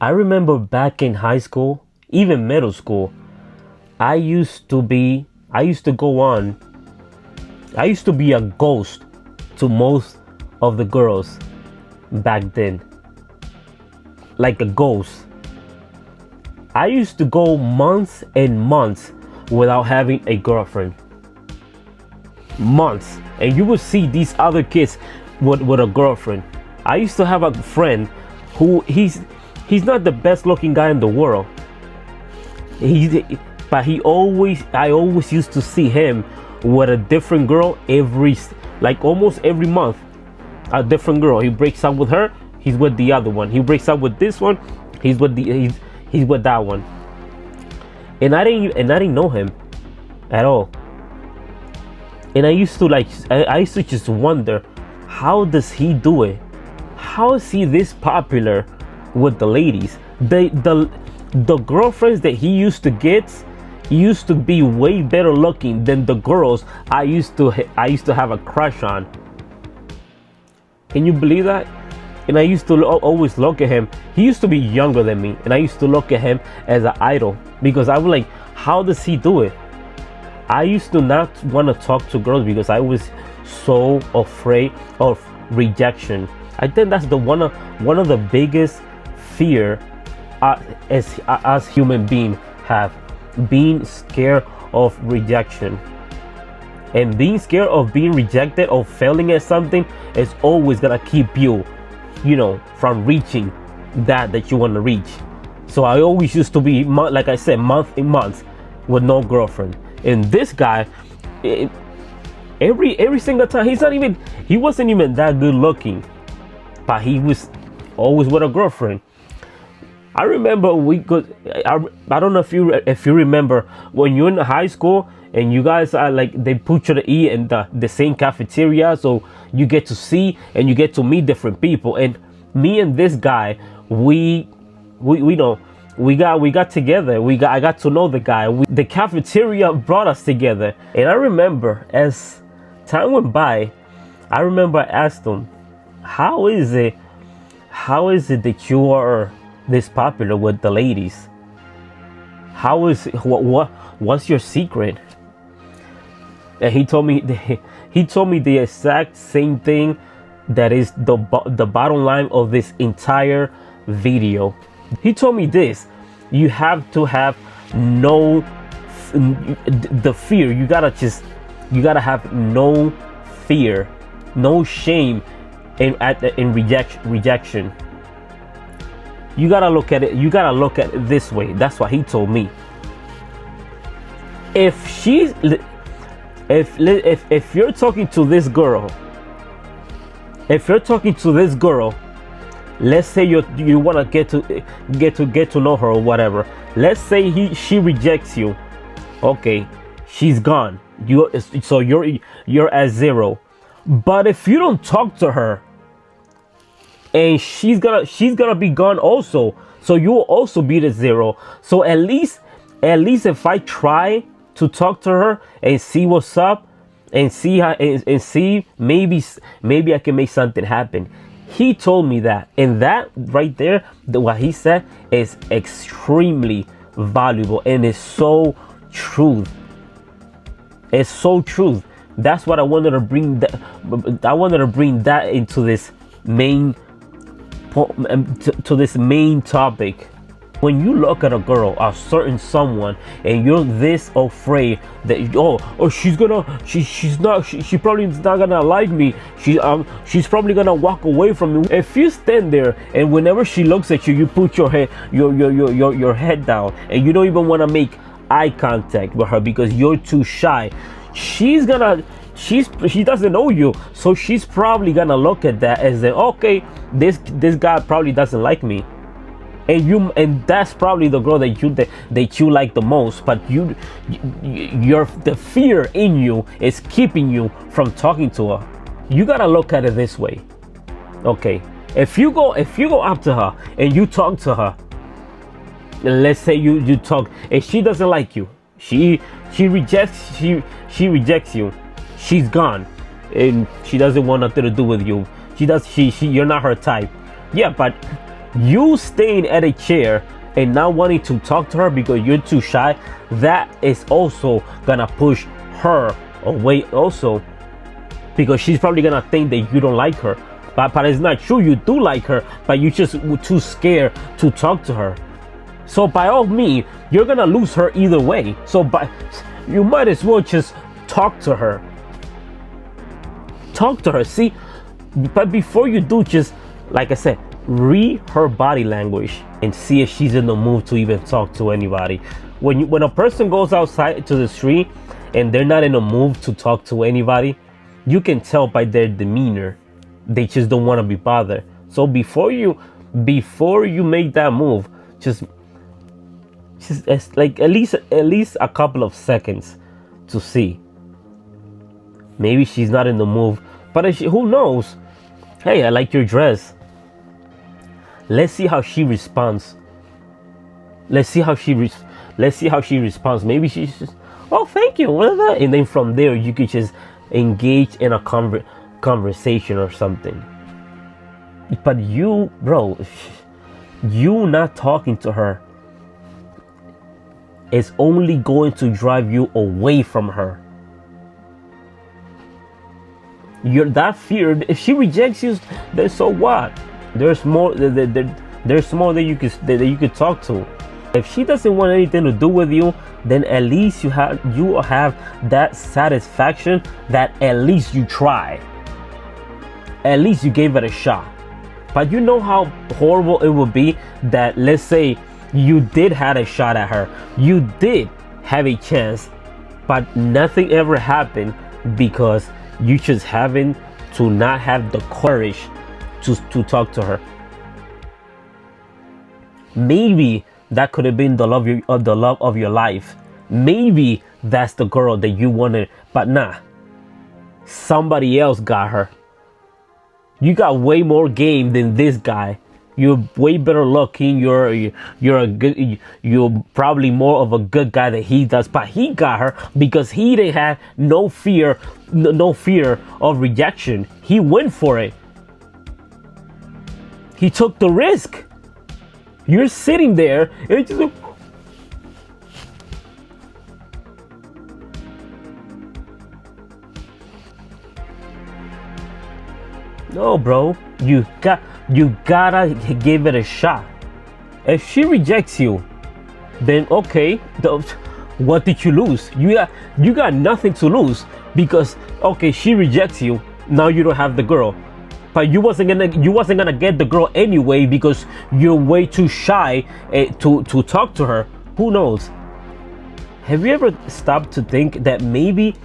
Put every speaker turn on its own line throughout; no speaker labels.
I remember back in high school, even middle school, I used to be, I used to go on, I used to be a ghost to most of the girls back then. Like a ghost. I used to go months and months without having a girlfriend. Months. And you would see these other kids with a girlfriend. I used to have a friend who he's not the best looking guy in the world. But I always used to see him with a different girl almost every month. A different girl. He breaks up with her, he's with the other one. He breaks up with this one, he's with that one. And I didn't know him at all. And I used to just wonder, how does he do it? How is he this popular with the ladies? The girlfriends that he used to get used to be way better looking than the girls I used to have a crush on. Can you believe that? And I used to always look at him. He used to be younger than me, and I used to look at him as an idol because I was like, how does he do it? I used to not want to talk to girls because I was so afraid of rejection. I think that's one of the biggest fear as human beings have, being scared of rejection. And being scared of being rejected or failing at something is always gonna keep you, from reaching that you want to reach. So I always used to be, like I said, month in months with no girlfriend. And this guy, every single time, he wasn't even that good looking, but he was always with a girlfriend. I remember I don't know if you remember when you're in high school and you guys are they put you to eat in the same cafeteria, so you get to see and you get to meet different people. And me and this guy, we got together. I got to know the guy. The cafeteria brought us together. And I remember as time went by, I asked him, how is it that you are this popular with the ladies? How is it, what's your secret? And he told me the exact same thing that is the bottom line of this entire video. He told me this: you have to have the fear. You gotta have no fear, no shame in rejection. You gotta look at it this way. That's what he told me. If you're talking to this girl, let's say you want to get to know her or whatever. Let's say she rejects you. Okay, she's gone. You're at zero. But if you don't talk to her, and she's gonna be gone also, so you will also be at zero. So at least if I try to talk to her and see what's up and see how and see maybe I can make something happen. He told me that, and that right there, what he said is extremely valuable and it's so true. It's so true. That's what I wanted to bring. I wanted to bring that into this main to this main topic. When you look at a girl, a certain someone, and you're this afraid that she's probably not gonna like me. She's probably gonna walk away from me. If you stand there and whenever she looks at you, you put your head down and you don't even want to make eye contact with her because you're too shy. She doesn't know you, so she's probably gonna look at that as okay, this guy probably doesn't like me. And that's probably the girl that you like the most, but the fear in you is keeping you from talking to her. You gotta look at it this way. Okay, if you go up to her and you talk to her, let's say you talk and she doesn't like you, she rejects you, she's gone and she doesn't want nothing to do with you. You're not her type. Yeah, but You staying at a chair and not wanting to talk to her because you're too shy, that is also gonna push her away also, because she's probably gonna think that you don't like her, but it's not true. You do like her, but you just were too scared to talk to her. So by all means, you're gonna lose her either way. So you might as well just talk to her. Talk to her. See, but before you do, just like I said, read her body language and see if she's in the mood to even talk to anybody. When a person goes outside to the street and they're not in a mood to talk to anybody, you can tell by their demeanor. They just don't want to be bothered. So before you make that move, just like at least a couple of seconds to see. Maybe she's not in the mood, but who knows? Hey, I like your dress. Let's see how she responds. Let's see how she responds. Maybe she's just, oh, thank you, whatever. And then from there, you could just engage in a conversation or something. But you, bro, you not talking to her is only going to drive you away from her. You're that fear. If she rejects you, then so what? There's more. There's more that you could talk to. If she doesn't want anything to do with you, then at least you have that satisfaction that at least you tried. At least you gave it a shot. But you know how horrible it would be that, let's say you did have a shot at her, you did have a chance, but nothing ever happened because you just happen to not have the courage to talk to her. Maybe that could have been the love of your life. Maybe that's the girl that you wanted, but nah. Somebody else got her. You got way more game than this guy. You're way better looking. You're probably more of a good guy than he does. But he got her because he didn't have no fear of rejection. He went for it. He took the risk. You're sitting there and just like, no, bro. You gotta give it a shot. If she rejects you, then okay. What did you lose? You got nothing to lose because okay, she rejects you. Now you don't have the girl. But you wasn't gonna get the girl anyway because you're way too shy to talk to her. Who knows? Have you ever stopped to think that maybe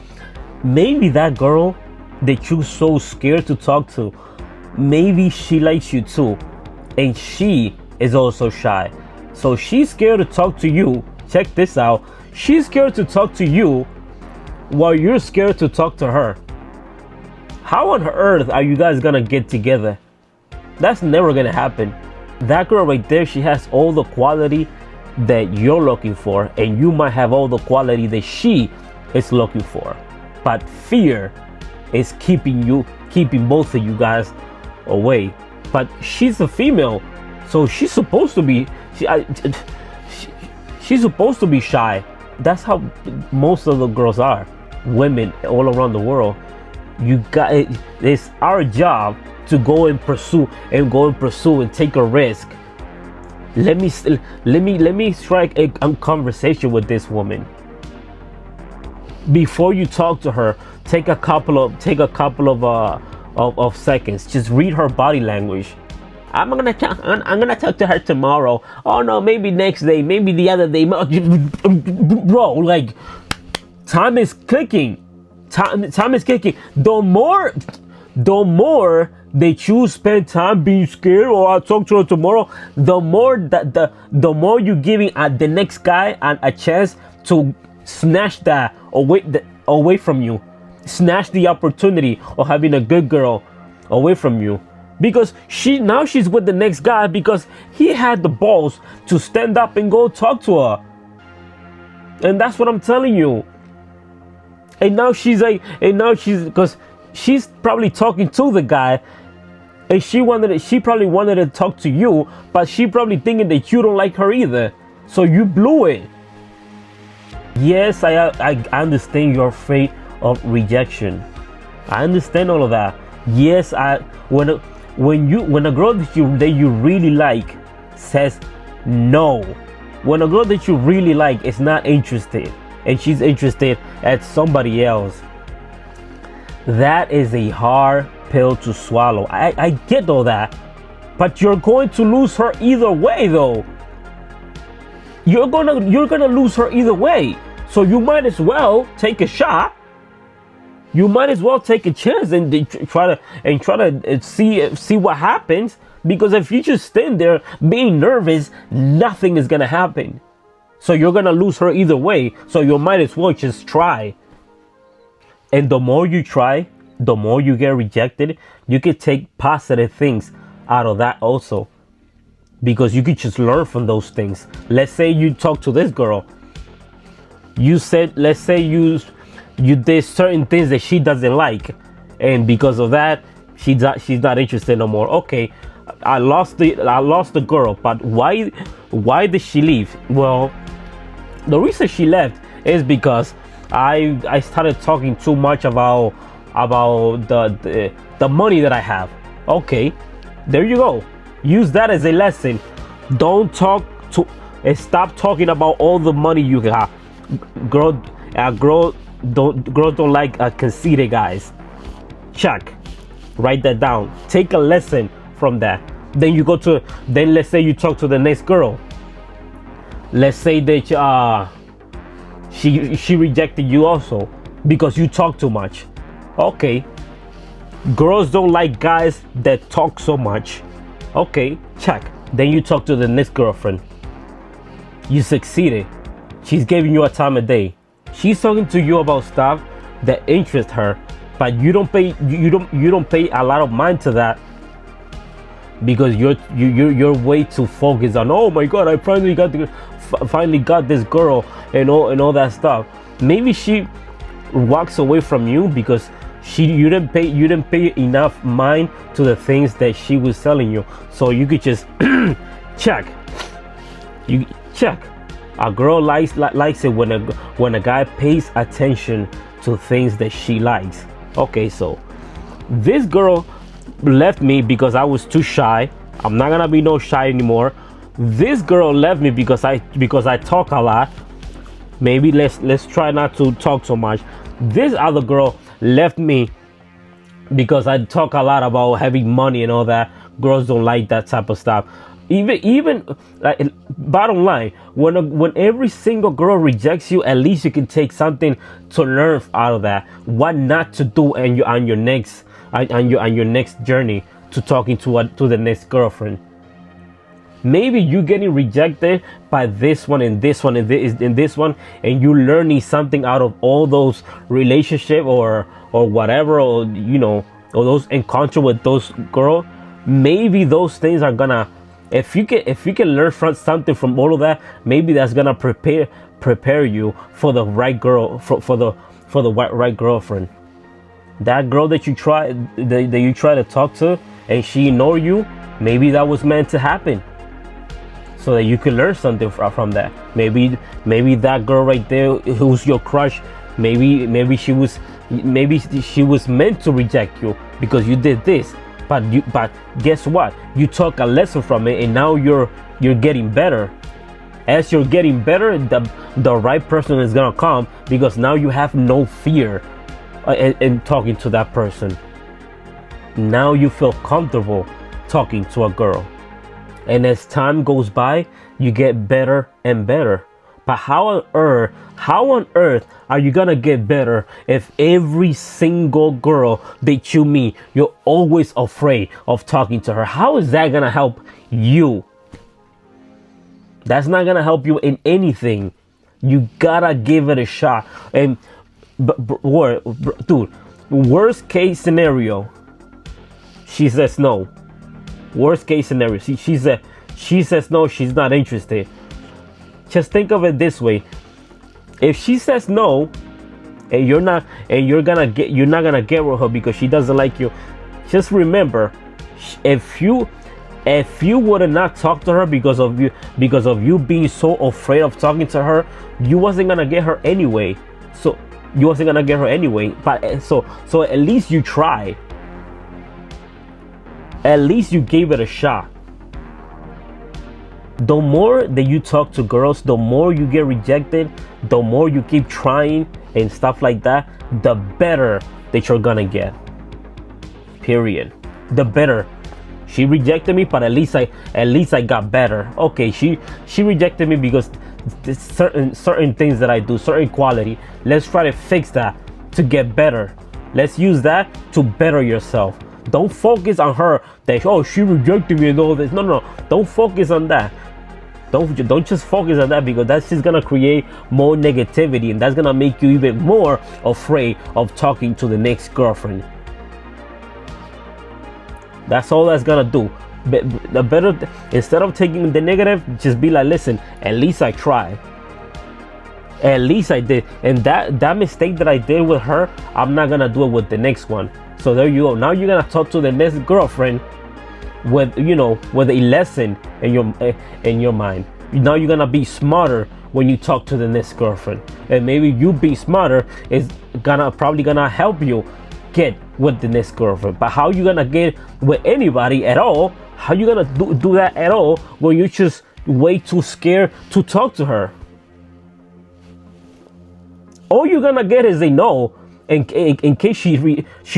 that girl that you're so scared to talk to, maybe she likes you too, and she is also shy. So she's scared to talk to you. Check this out. She's scared to talk to you while you're scared to talk to her. How on earth are you guys gonna get together? That's never gonna happen. That girl right there, she has all the quality that you're looking for, and you might have all the quality that she is looking for. But fear is keeping both of you guys away. But she's a female, so she's supposed to be she's supposed to be shy. That's how most of the girls are, women all around the world. It's our job to go and pursue and take a risk. Let me strike a conversation with this woman. Before you talk to her, take a couple of seconds. Just read her body language. I'm gonna talk to her tomorrow. Oh no, maybe next day, maybe the other day. Bro, like, time is clicking. Time is clicking. The more that you spend time being scared, or I'll talk to her tomorrow, the more you're giving the next guy a chance to snatch that away from you, snatch the opportunity of having a good girl away from you, because she's with the next guy because he had the balls to stand up and go talk to her. And that's what I'm telling you. And now because she's probably talking to the guy, And she probably wanted to talk to you, but she probably thinking that you don't like her either. So you blew it. Yes, I understand your afraid of rejection. I understand all of that. Yes, when a girl that you really like says no, when a girl that you really like is not interested and she's interested at somebody else, that is a hard pill to swallow. I get all that, but you're going to lose her either way though. You're gonna lose her either way. So you might as well take a shot. You might as well take a chance and try to see what happens. Because if you just stand there being nervous, nothing is gonna happen. So you're gonna lose her either way. So you might as well just try. And the more you try, the more you get rejected. You can take positive things out of that also, because you could just learn from those things. Let's say you talk to this girl. Let's say you did certain things that she doesn't like, and because of that, she's not interested no more. Okay, I lost the girl, but why did she leave? Well, the reason she left is because I started talking too much about the money that I have. Okay, there you go. Use that as a lesson. Stop talking about all the money you have. Girls don't like conceited guys. Check. Write that down. Take a lesson from that. Then let's say you talk to the next girl. Let's say that she rejected you also because you talk too much. Okay. Girls don't like guys that talk so much. Okay, check. Then you talk to the next girlfriend. You succeeded. She's giving you a time of day. She's talking to you about stuff that interests her, but you don't pay a lot of mind to that because you're way too focused on, oh my god, I finally got this girl and all that stuff. Maybe she walks away from you because you didn't pay enough mind to the things that she was telling you. So you could just check. You check. A girl likes it when a guy pays attention to things that she likes. Okay, so this girl left me because I was too shy. I'm not gonna be no shy anymore. This girl left me because I talk a lot. Maybe let's try not to talk so much. This other girl left me because I talk a lot about having money and all that. Girls don't like that type of stuff. Even like, bottom line, when every single girl rejects you, at least you can take something to learn out of that. What not to do on your next journey to talking to the next girlfriend. Maybe you getting rejected by this one and this one and this one, and you learning something out of all those relationship or whatever, or those encounter with those girls. Maybe those things are gonna, if you can learn from something from all of that, maybe that's gonna prepare you for the right girl, for the right girlfriend. That girl that you try to talk to and she ignore you, maybe that was meant to happen, so that you can learn something from that. Maybe that girl right there who's your crush, maybe she was meant to reject you because you did this. But guess what? You took a lesson from it, and now you're getting better. As you're getting better, the right person is gonna come because now you have no fear in talking to that person. Now you feel comfortable talking to a girl, and as time goes by, you get better and better. But how on earth are you gonna get better if every single girl that you meet, you're always afraid of talking to her? How is that gonna help you? That's not gonna help you in anything. You gotta give it a shot. And dude, worst case scenario, she says no. Worst case scenario, she says no, she's not interested. Just think of it this way: if she says no, and you're not gonna get with her because she doesn't like you, just remember, If you would have not talked to her because of you being so afraid of talking to her, you wasn't gonna get her anyway. So you wasn't gonna get her anyway. But so at least you tried. At least you gave it a shot. The more that you talk to girls, the more you get rejected, the more you keep trying and stuff like that, the better that you're gonna get. Period. The better. She rejected me, but at least I got better. Okay, she rejected me because certain things that I do, certain quality. Let's try to fix that to get better. Let's use that to better yourself. Don't focus on her that, oh, she rejected me and all this. No. Don't focus on that. Don't just focus on that, because that's just gonna create more negativity, and that's gonna make you even more afraid of talking to the next girlfriend. That's all that's gonna do. The better, instead of taking the negative, just be like, listen, at least I tried. At least I did. And that mistake that I did with her, I'm not gonna do it with the next one. So there you go. Now you're gonna talk to the next girlfriend with a lesson in your mind. Now you're gonna be smarter when you talk to the next girlfriend, and maybe you being smarter is probably gonna help you get with the next girlfriend. But how you gonna get with anybody at all? How you gonna do that at all when you're just way too scared to talk to her? All you're gonna get is a no in case she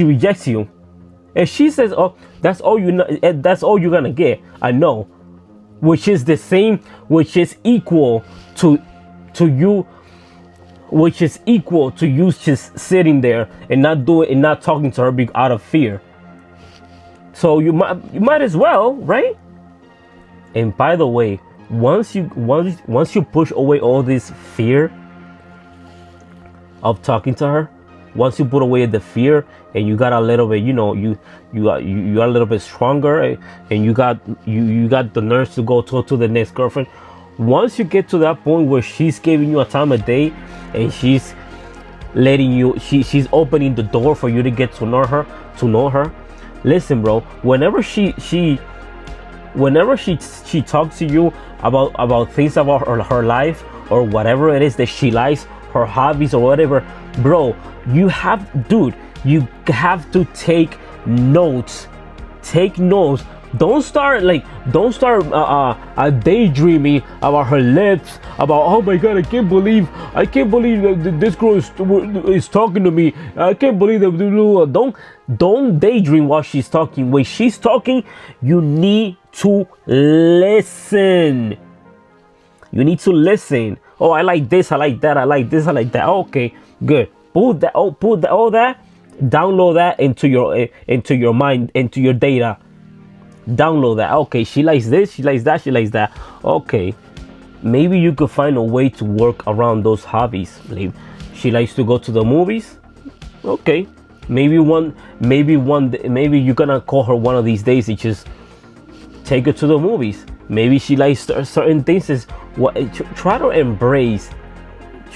rejects you. If she says, oh, that's all you're gonna get, a no, which is the same, which is equal to you, which is equal to you just sitting there and not talking to her out of fear. So you might as well, right? And by the way, once you push away all this fear of talking to her, once you put away the fear and you got a little bit, you got a little bit stronger, and you got the nerves to go talk to the next girlfriend. Once you get to that point where she's giving you a time of day and she's letting you, she's opening the door for you to get to know her. Listen, bro, whenever she talks to you about things about her life or whatever it is that she likes, her hobbies or whatever, bro, you have to take notes. Don't start daydreaming about her lips, about, oh my god, I can't believe that this girl is talking to me. I can't believe that. Don't daydream while she's talking. When she's talking, you need to listen. Oh, I like this, I like that, I like this, I like that. Okay, good. Put all that, download that into your mind, into your data. Download that. Okay, she likes this, she likes that, she likes that. Okay, maybe you could find a way to work around those hobbies. She likes to go to the movies. Okay, maybe you're gonna call her one of these days and just take her to the movies. Maybe she likes certain things. Try to embrace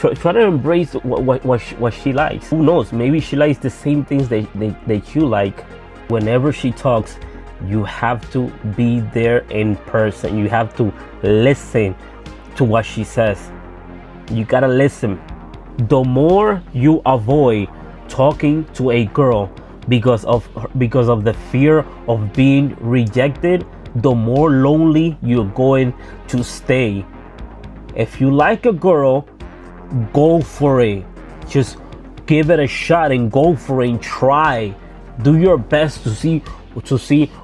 what she likes. Who knows? Maybe she likes the same things that you like. Whenever she talks, you have to be there in person. You have to listen to what she says. You gotta listen. The more you avoid talking to a girl because of the fear of being rejected, the more lonely you're going to stay. If you like a girl, go for it. Just give it a shot and go for it and try. Do your best to see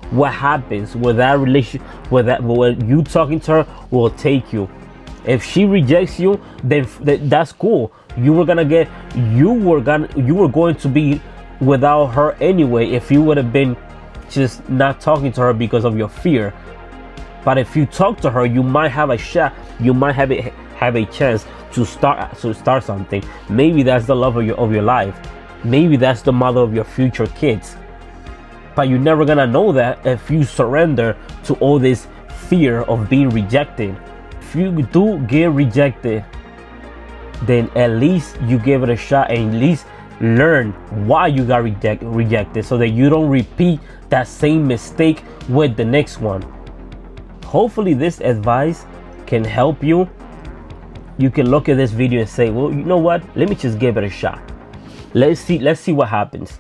what happens with that relationship, where you talking to her will take you. If she rejects you, then that's cool. You were going to be without her anyway if you would have been just not talking to her because of your fear. But if you talk to her, you might have a shot. You might have a chance to start something. Maybe that's the love of your life. Maybe that's the mother of your future kids. But you're never gonna know that if you surrender to all this fear of being rejected. If you do get rejected, then at least you give it a shot and at least learn why you got rejected, so that you don't repeat that same mistake with the next one. Hopefully this advice can help you. You can look at this video and say, well, you know what, let me just give it a shot. Let's see what happens.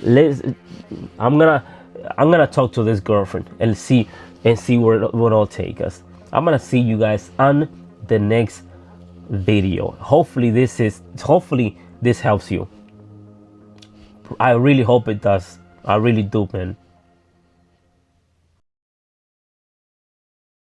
I'm gonna talk to this girlfriend and see where it'll take us. I'm gonna see you guys on the next video. Hopefully this helps you. I really hope it does. I really do, man.